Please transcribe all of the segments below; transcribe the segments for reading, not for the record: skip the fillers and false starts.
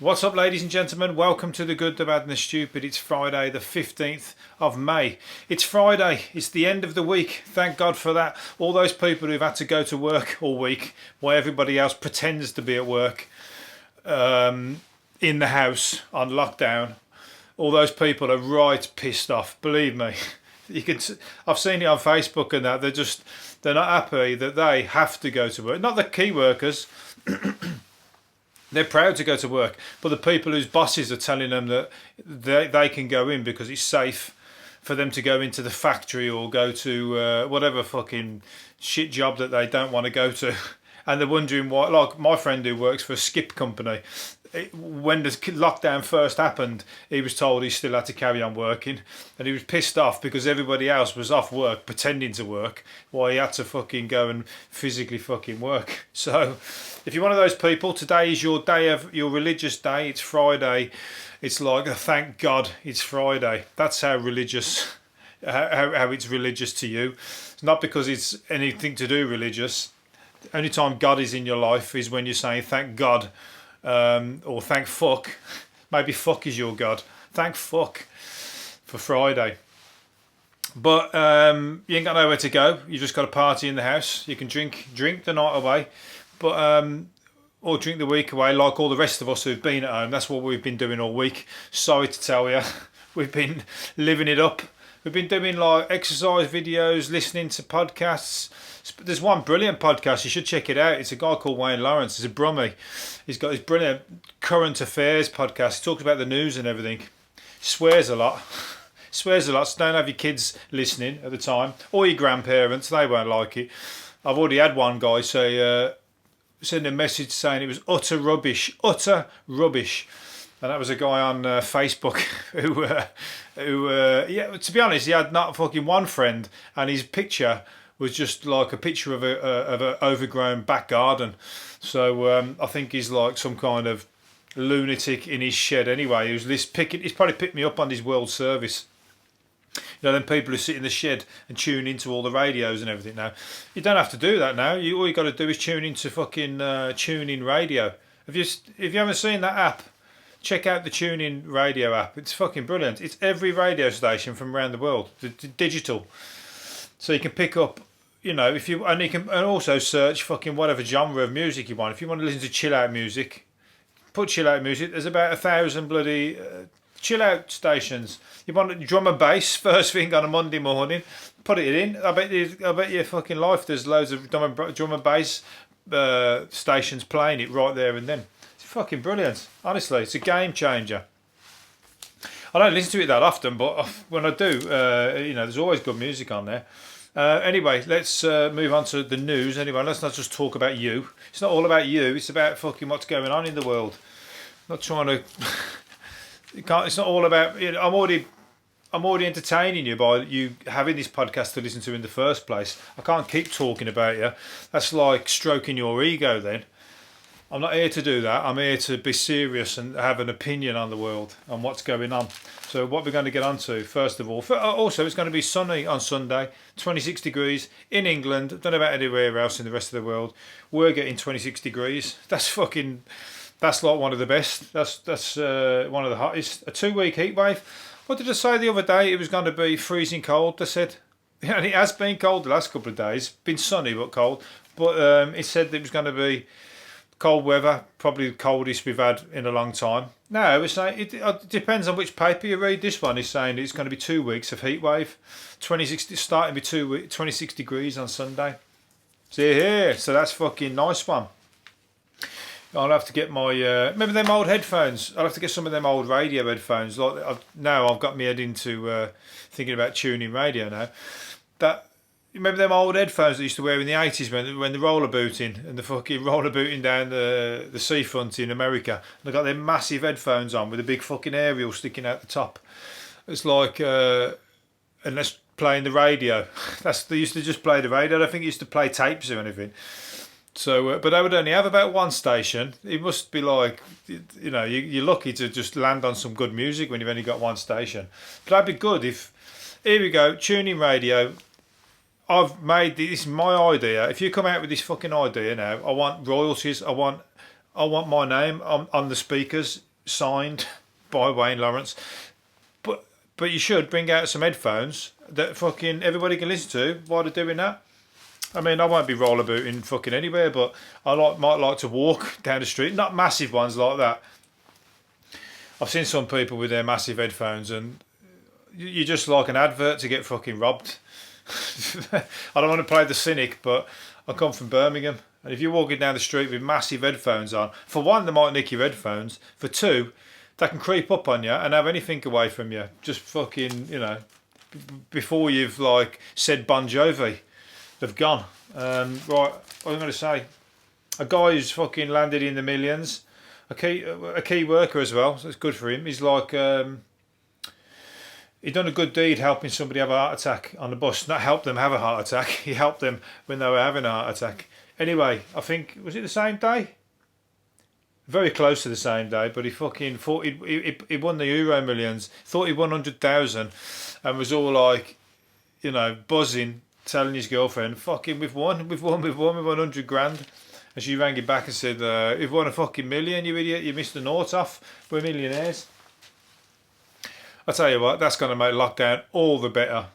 What's up, ladies and gentlemen? Welcome to The Good, the Bad and the Stupid. It's Friday the 15th of May. It's Friday. It's the end of the week. Thank God for that. All those people who've had to go to work all week while everybody else pretends to be at work in the house on lockdown. All those people are right pissed off. Believe me. I've seen it on Facebook and that. They're not happy that they have to go to work. Not the key workers. They're proud to go to work, but the people whose bosses are telling them that they can go in because it's safe for them to go into the factory or go to whatever fucking shit job that they don't want to go to. And they're wondering why, like my friend who works for a skip company, when the lockdown first happened, he was told he still had to carry on working, and he was pissed off because everybody else was off work pretending to work while he had to fucking go and physically fucking work. So if you're one of those people, today is your day of your religious day. It's Friday. It's like, thank God it's Friday. That's how religious, how it's religious to you. It's not because it's anything to do religious. The only time God is in your life is when you're saying thank God. Or thank fuck. Maybe fuck is your God. Thank fuck for Friday. But you ain't got nowhere to go. You just got a party in the house. You can drink the night away, but or drink the week away like all the rest of us who've been at home. That's what we've been doing all week. Sorry to tell you, we've been living it up. We've been doing like exercise videos, listening to podcasts. There's one brilliant podcast, you should check it out. It's a guy called Wayne Lawrence. He's a Brummie. He's got his brilliant current affairs podcast. He talks about the news and everything. Swears a lot. Swears a lot, so don't have your kids listening at the time. Or your grandparents, they won't like it. I've already had one guy say, send a message saying it was utter rubbish. Utter rubbish. And that was a guy on Facebook who yeah, to be honest, he had not fucking one friend, and his picture was just like a picture of a overgrown back garden. So I think he's like some kind of lunatic in his shed anyway. He's probably picked me up on his World Service. You know, them people who sit in the shed and tune into all the radios and everything now. You don't have to do that now. All you got to do is tune into fucking TuneIn Radio. If you haven't seen that app, check out the TuneIn Radio app. It's fucking brilliant. It's every radio station from around the world, the digital. So you can pick up, you know, you can also search fucking whatever genre of music you want. If you want to listen to chill out music, put chill out music. There's about 1,000 bloody chill out stations. You want drum and bass first thing on a Monday morning, put it in. I bet your fucking life there's loads of drum and bass stations playing it right there and then. It's fucking brilliant. Honestly, it's a game changer. I don't listen to it that often, but when I do, you know, there's always good music on there. Anyway, let's move on to the news. Anyway, let's not just talk about you. It's not all about you. It's about fucking what's going on in the world. I'm not trying to. It's not all about. You know, I'm already entertaining you by you having this podcast to listen to in the first place. I can't keep talking about you. That's like stroking your ego. Then I'm not here to do that. I'm here to be serious and have an opinion on the world and what's going on. So what we're going to get on to, first of all, also it's going to be sunny on Sunday, 26 degrees in England. Don't know about anywhere else in the rest of the world. We're getting 26 degrees. That's like one of the best. That's one of the hottest. A 2-week heat wave. What did I say the other day? It was going to be freezing cold, they said. And it has been cold the last couple of days. Been sunny but cold. But it said it was going to be cold weather, probably the coldest we've had in a long time. No, it's saying it depends on which paper you read. This one is saying it's going to be 2 weeks of heat wave, 26 starting with 26 degrees on Sunday. See here, so that's fucking nice one. I'll have to get my remember them old headphones. I'll have to get some of them old radio headphones. Now I've got my head into thinking about tuning radio now. Remember them old headphones that I used to wear in the 80s when the roller booting and the fucking roller booting down the seafront in America. And I got them massive headphones on with a big fucking aerial sticking out the top. It's like unless playing the radio. They used to just play the radio. I don't think it used to play tapes or anything. So, but they would only have about one station. It must be like, you know, you're lucky to just land on some good music when you've only got one station. But that'd be good if. Here we go, tuning radio. I've made this my idea. If you come out with this fucking idea now, I want royalties. I want my name on the speakers signed by Wayne Lawrence. But you should bring out some headphones that fucking everybody can listen to while they're doing that. I mean, I won't be rollerbooting fucking anywhere, but might like to walk down the street. Not massive ones like that. I've seen some people with their massive headphones, and you're just like an advert to get fucking robbed. I don't want to play the cynic, but I come from Birmingham, and if you're walking down the street with massive headphones on, for one, they might nick your headphones. For two, they can creep up on you and have anything away from you. Just fucking, before you've like said Bon Jovi, they've gone. Right, what I'm going to say, a guy who's fucking landed in the millions, a key worker as well, so it's good for him. He's like, he'd done a good deed helping somebody have a heart attack on the bus. Not help them have a heart attack, he helped them when they were having a heart attack. Anyway, I think, was it the same day? Very close to the same day, but he fucking thought he won the Euro Millions, thought he won 100,000 and was all like, buzzing, telling his girlfriend, fucking we've won 100 grand. And she rang him back and said, you've won a fucking million, you idiot, you missed the nought off, we're millionaires. I tell you what, that's going to make lockdown all the better.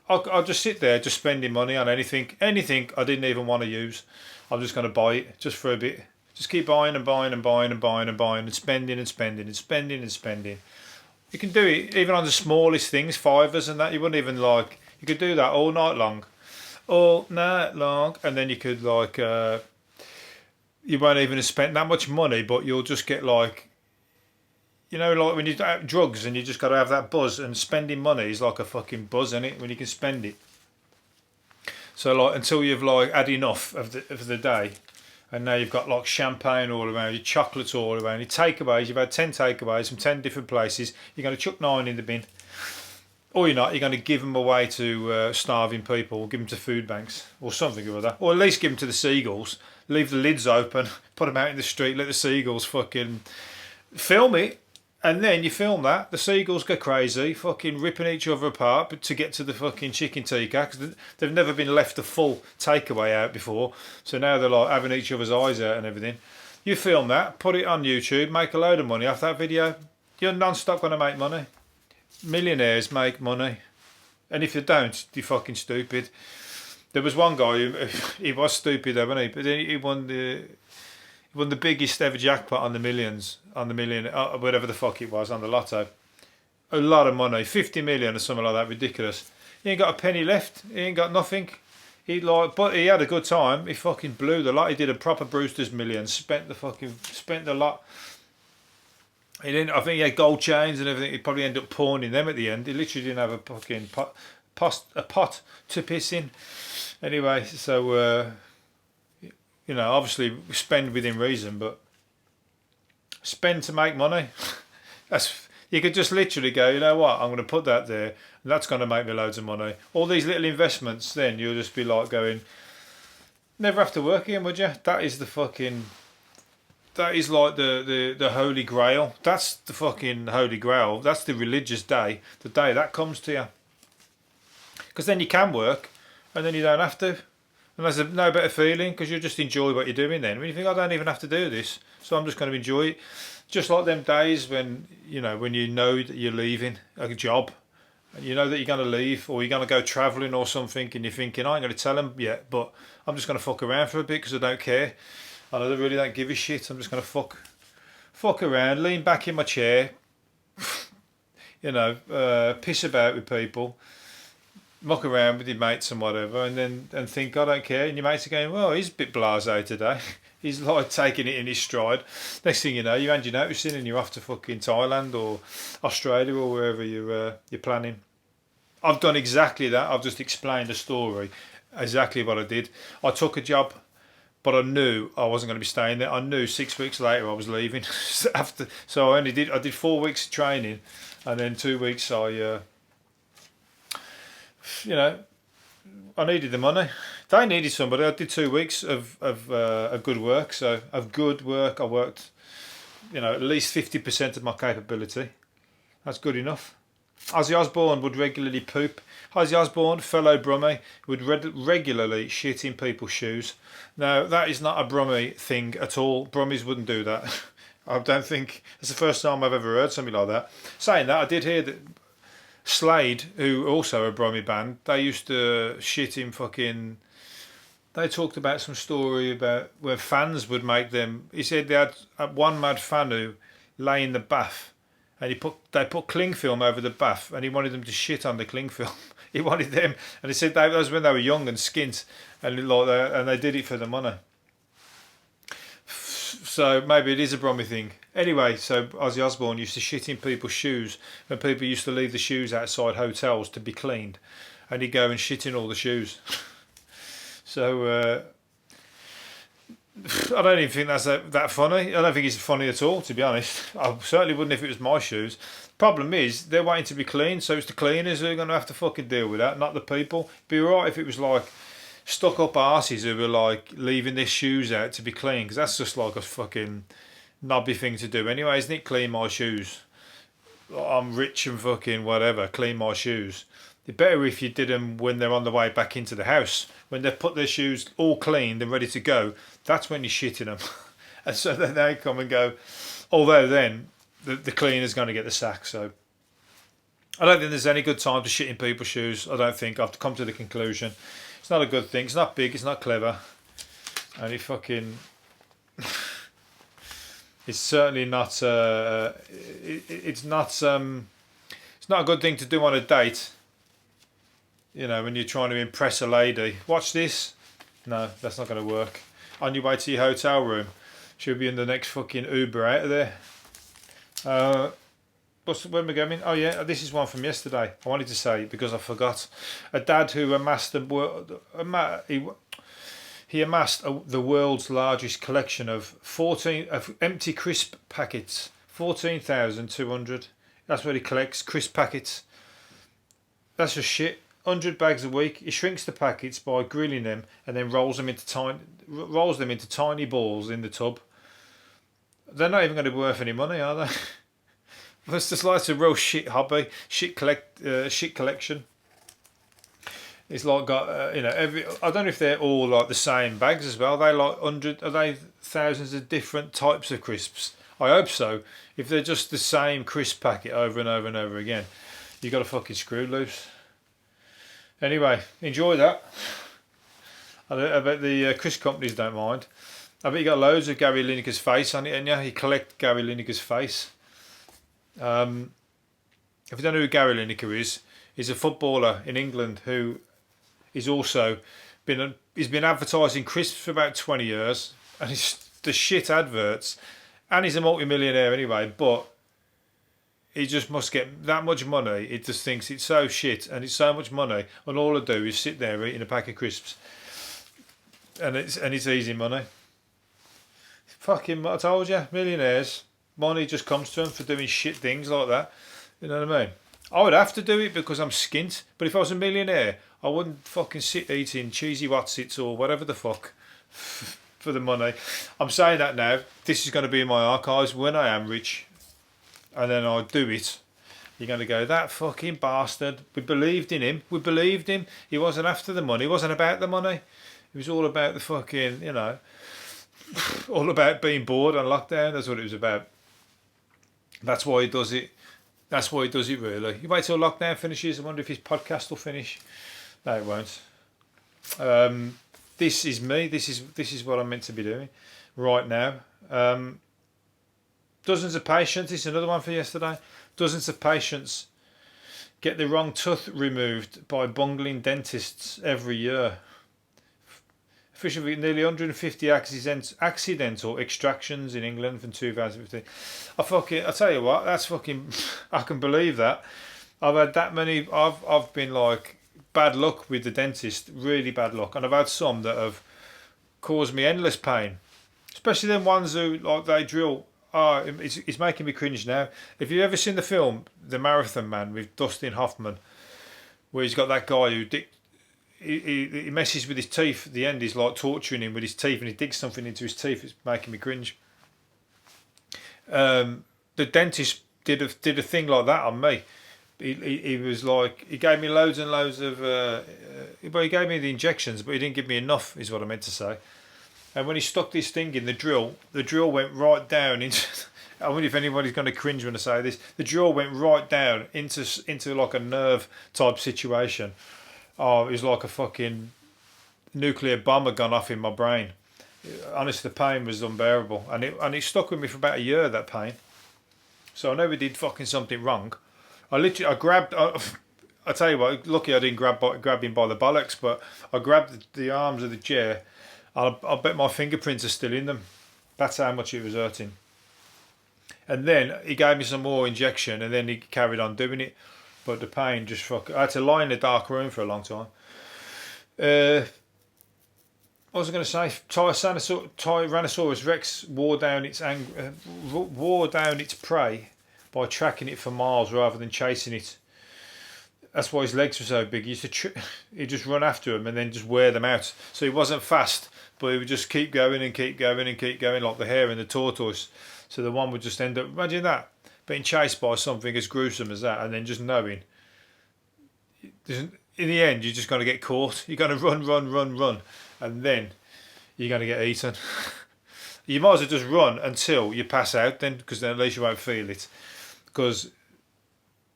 I'll just sit there, just spending money on anything I didn't even want to use. I'm just going to buy it, just for a bit. Just keep buying and buying and buying and buying and buying and spending and spending and spending and spending. You can do it even on the smallest things, fivers and that. You wouldn't even like, you could do that all night long. And then you could like, you won't even have spent that much money, but you'll just get like, like when you do drugs and you just got to have that buzz, and spending money is like a fucking buzz, isn't it, when you can spend it. So like until you've like had enough of the day, and now you've got like champagne all around you, chocolates all around you, takeaways, you've had 10 takeaways from 10 different places, you're going to chuck 9 in the bin. Or you're not, you're going to give them away to starving people, or give them to food banks, or something or other. Or at least give them to the seagulls, leave the lids open, put them out in the street, let the seagulls fucking film it. And then you film that, the seagulls go crazy, fucking ripping each other apart to get to the fucking chicken tikka, because they've never been left a full takeaway out before. So now they're like having each other's eyes out and everything. You film that, put it on YouTube, make a load of money off that video. You're non-stop going to make money. Millionaires make money. And if you don't, you're fucking stupid. There was one guy who, he was stupid though, wasn't he? But then he won the biggest ever jackpot on the million, whatever the fuck it was, on the lotto. A lot of money, 50 million or something like that, ridiculous. He ain't got a penny left, he ain't got nothing. But he had a good time, he fucking blew the lot, he did a proper Brewster's Millions, spent the lot. I think he had gold chains and everything, he probably ended up pawning them at the end. He literally didn't have a fucking pot to piss in. Anyway, so... obviously spend within reason, but spend to make money. You could just literally go, you know what, I'm going to put that there, and that's going to make me loads of money. All these little investments, then you'll just be like going, never have to work again, would you? That is like the holy grail. That's the fucking holy grail. That's the religious day, the day that comes to you. Because then you can work, and then you don't have to. And there's no better feeling, because you just enjoy what you're doing then. When you think, I don't even have to do this, so I'm just going to enjoy it. Just like them days when you know that you're leaving a job, and you know that you're going to leave, or you're going to go travelling or something, and you're thinking, I ain't going to tell them yet, but I'm just going to fuck around for a bit because I don't care. I really don't give a shit. I'm just going to fuck around, lean back in my chair, piss about with people, muck around with your mates and whatever, and think I don't care. And your mates are going, well, he's a bit blasé today. He's like taking it in his stride. Next thing you know, you hand your notice in and you're off to fucking Thailand or Australia or wherever you're planning. I've done exactly that. I've just explained the story, exactly what I did. I took a job, but I knew I wasn't going to be staying there. I knew 6 weeks later I was leaving. So I did 4 weeks of training, and then 2 weeks I needed the money. They needed somebody. I did 2 weeks of good work. So of good work, I worked, at least 50% of my capability. That's good enough. Ozzy Osbourne would regularly poop. Ozzy Osbourne, fellow Brummie, would regularly shit in people's shoes. Now, that is not a Brummie thing at all. Brummies wouldn't do that. I don't think it's the first time I've ever heard something like that. Saying that, I did hear that Slade, who also a Brummy band, they used to shit in fucking. They talked about some story about where fans would make them. He said they had one mad fan who lay in the bath, and they put cling film over the bath, and he wanted them to shit on the cling film. He wanted them, and he said that was when they were young and skint, and like that, and they did it for the money. So maybe it is a Brummy thing. Anyway, so Ozzy Osbourne used to shit in people's shoes when people used to leave the shoes outside hotels to be cleaned, and he'd go and shit in all the shoes. So I don't even think that's that funny. I don't think it's funny at all, to be honest. I certainly wouldn't if it was my shoes. Problem is, they're waiting to be cleaned, so it's the cleaners who are going to have to fucking deal with that, not the people. It'd be alright if it was like stuck up arses who were like leaving their shoes out to be clean, because that's just like a fucking knobby thing to do anyway, isn't it? Clean my shoes. I'm rich and fucking whatever, clean my shoes. It's better if you did them when they're on the way back into the house. When they've put their shoes all cleaned and ready to go, that's when you're shitting them. And so then they come and go. Although then the cleaner's going to get the sack. So I don't think there's any good time to shit in people's shoes. I don't think. I've come to the conclusion. It's not a good thing. It's not big. It's not clever. And it fucking... it's certainly not... it's not a good thing to do on a date. You know, when you're trying to impress a lady. Watch this. No, that's not going to work. On your way to your hotel room. She'll be in the next fucking Uber out of there. When we're going? Oh yeah, this is one from yesterday. I wanted to say because I forgot. A dad who amassed the world's largest collection of 14 of empty crisp packets. 14,200. That's what he collects, crisp packets. That's just shit. 100 bags a week. He shrinks the packets by grilling them and then rolls them into tiny balls in the tub. They're not even going to be worth any money, are they? It's just like a real shit hobby, shit collection. It's like got every. I don't know if they're all like the same bags as well. Are they like are they thousands of different types of crisps? I hope so. If they're just the same crisp packet over and over and over again, you got a fucking screw loose. Anyway, enjoy that. I bet the crisp companies don't mind. I bet you got loads of Gary Lineker's face on it, and you collect Gary Lineker's face. If you don't know who Gary Lineker is, he's a footballer in England who is also he's been advertising crisps for about 20 years, and he's the shit adverts, and he's a multi-millionaire anyway, but he just must get that much money. He just thinks it's so shit and it's so much money, and all I do is sit there eating a pack of crisps, and it's easy money. Fucking, I told you, millionaires. Money just comes to them for doing shit things like that. You know what I mean? I would have to do it because I'm skint. But if I was a millionaire, I wouldn't fucking sit eating cheesy Watsits or whatever the fuck for the money. I'm saying that now. This is going to be in my archives when I am rich. And then I do it. You're going to go, that fucking bastard. We believed in him. We believed him. He wasn't after the money. It wasn't about the money. It was all about the fucking, all about being bored on lockdown. That's what it was about. That's why he does it. That's why he does it, really. You wait till lockdown finishes. I wonder if his podcast will finish. No, it won't. This is me. This is what I'm meant to be doing right now. Dozens of patients. This is another one for yesterday. Dozens of patients get the wrong tooth removed by bungling dentists every year. Officially, nearly 150 accidental extractions in England from 2015. I tell you what, that's fucking. I can believe that. I've had that many. I've been like bad luck with the dentist, really bad luck, and I've had some that have caused me endless pain. Especially them ones who like they drill. Oh, it's making me cringe now. If you've ever seen the film The Marathon Man with Dustin Hoffman, where he's got that guy who he messes with his teeth at the end. He's like torturing him with his teeth, and he digs something into his teeth. It's making me cringe. The dentist did a thing like that on me. He was like, he gave me loads and loads of well, he gave me the injections, but he didn't give me enough, is what I meant to say. And when he stuck this thing in the drill went right down I wonder if anybody's going to cringe when I say this. The jaw went right down into like a nerve type situation. Oh, it was like a fucking nuclear bomb had gone off in my brain. Honestly, the pain was unbearable, and it stuck with me for about a year. That pain. So I know we did fucking something wrong. I grabbed. I tell you what, lucky I didn't grab him by the bollocks, but I grabbed the arms of the chair. I bet my fingerprints are still in them. That's how much it was hurting. And then he gave me some more injection, and then he carried on doing it. But the pain just I had to lie in a dark room for a long time. What was I going to say? Tyrannosaurus Rex wore down its prey by tracking it for miles rather than chasing it. That's why his legs were so big. He'd just run after them and then just wear them out. So he wasn't fast, but he would just keep going and keep going and keep going, like the hare and the tortoise. So the one would just end up, imagine that, being chased by something as gruesome as that, and then just knowing. In the end, you're just going to get caught. You're going to run, and then you're going to get eaten. You might as well just run until you pass out, then, because then at least you won't feel it. Because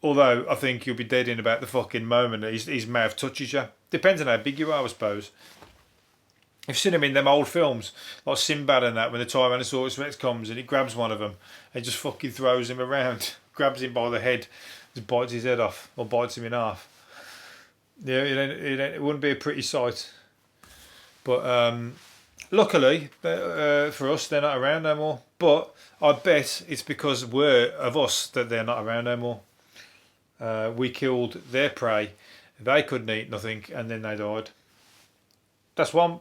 although I think you'll be dead in about the fucking moment that his mouth touches you. Depends on how big you are, I suppose. I've seen him in them old films, like Sinbad and that, when the Tyrannosaurus Rex comes and he grabs one of them and just fucking throws him around, grabs him by the head, just bites his head off, or bites him in half. Yeah, it wouldn't be a pretty sight. But luckily, for us, they're not around no more. But I bet it's because of us that they're not around no more. We killed their prey. They couldn't eat nothing, and then they died. That's one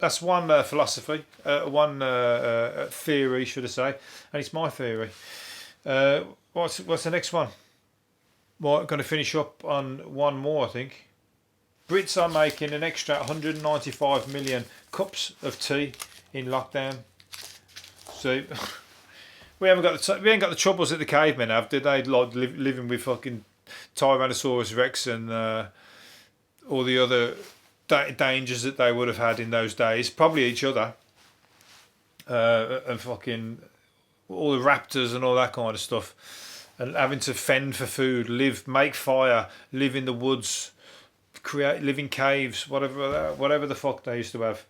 philosophy, one theory, should I say, and it's my theory. What's the next one? Well, I'm going to finish up on one more, I think. Brits are making an extra 195 million cups of tea in lockdown. So we ain't got the troubles that the cavemen have, did they? Like living with fucking Tyrannosaurus Rex and all the other dangers that they would have had in those days. Probably each other and fucking all the raptors and all that kind of stuff. And having to fend for food, make fire, live in the woods, live in caves, whatever the fuck they used to have.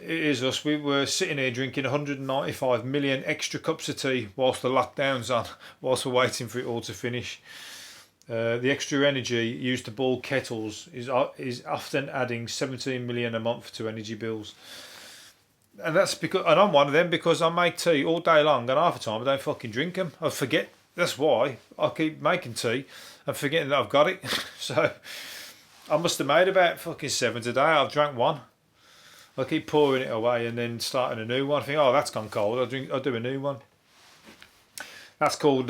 It is us. We were sitting here drinking 195 million extra cups of tea whilst the lockdown's on, whilst we're waiting for it all to finish. The extra energy used to boil kettles is often adding 17 million a month to energy bills. And I'm one of them because I make tea all day long, and half the time I don't fucking drink them. I forget. That's why I keep making tea and forgetting that I've got it. So I must have made about fucking 7 today. I've drank one. I keep pouring it away and then starting a new one. I think, oh, that's gone cold. I'll do a new one. That's called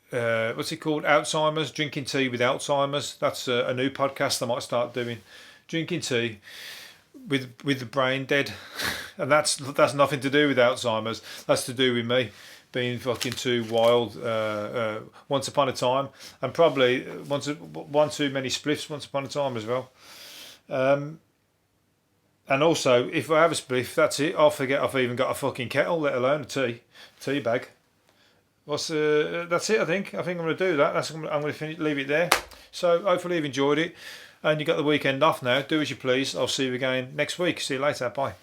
what's it called? Alzheimer's. Drinking tea with Alzheimer's. That's a new podcast I might start doing. Drinking tea with the brain dead, and that's nothing to do with Alzheimer's. That's to do with me being fucking too wild once upon a time, and probably one too many spliffs once upon a time as well. And also, if I have a spliff, that's it. I'll forget I've even got a fucking kettle, let alone a tea bag. That's it. I think I'm going to do that. I'm going to leave it there. So hopefully you've enjoyed it, and you got the weekend off now. Do as you please. I'll see you again next week. See you later. Bye.